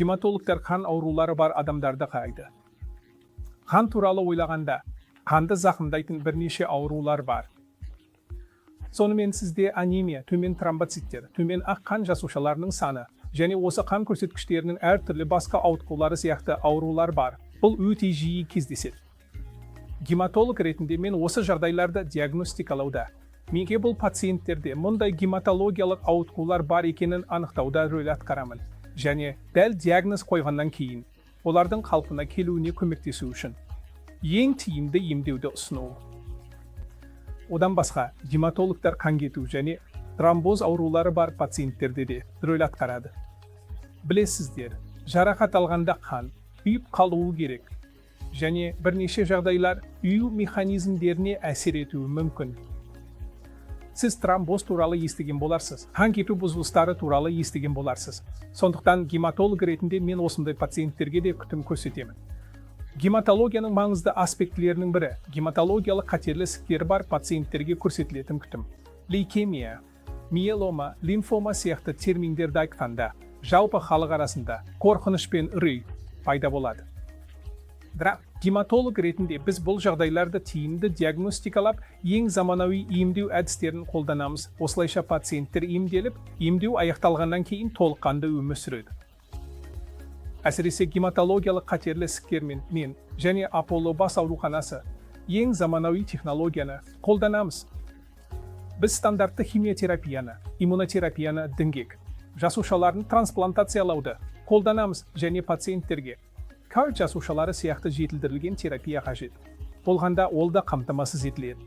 Гематологтар қан аурулары бар адамдарды қарайды. Қан туралы ойлағанда, қанды зақымдайтын бірнеше аурулар бар. Сонымен сізде анемия, төмен тромбоциттер, төмен ақ қан жасушаларының саны және осы қан көрсеткіштерінің әртүрлі басқа ауытқулары сияқты аурулар бар. Бұл өте жиі кездеседі. Гематолог ретінде мен осы жағдайларды диагностикалауда, менге бұл пациенттерде мұндай гематологиялық ауытқулар бар екенін анықтауда рөл атқарамын. Және дәл диагноз қойғаннан кейін, олардың қалпына келуіне көмектесу үшін ең тиімді емдеуді ұсыну. Одан басқа, гематологтар қан кету және тромбоз аурулары бар пациенттерде де рөл атқарады. Білесіздер, жарақат алғанда қан ұйып қалуы керек, және бірнеше жағдайлар ұю механизмдеріне әсер етуі мүмкін. Сіз тромбоз туралы естіген боларсыз, қан кету бұзылыстары туралы естіген боларсыз. Сондықтан гематолог ретінде мен осындай пациенттерге де күтім көрсетемін. Гематологияның маңызды аспектілерінің бірі гематологиялық қатерлі ісіктері бар пациенттерге көрсетілетін күтім. Лейкемия, миелома, лимфома сияқты терминдерді айтқанда, жалпы халық арасында қорқыныш пен үрей пайда болады. Бірақ гематолог ретінде біз бұл жағдайларды тиімді диагностикалап, ең заманауи емдеу әдістерін қолданамыз. Осылайша пациенттер емделіп, емдеу аяқталғаннан кейін толыққанды өмір сүреді. Әсіресе гематологиялық қатерлі ісіктермен мен және Аполло бас ауруханасы ең заманауи технологияны қолданамыз. Біз стандартты химиотерапияны, иммунотерапияны, діңгек, жасушаларын трансплантациялауды қолданамыз және пациенттерге кар жасушалары сияқты жетілдірілген терапия қажет болғанда ол да қамтамасыз етіледі.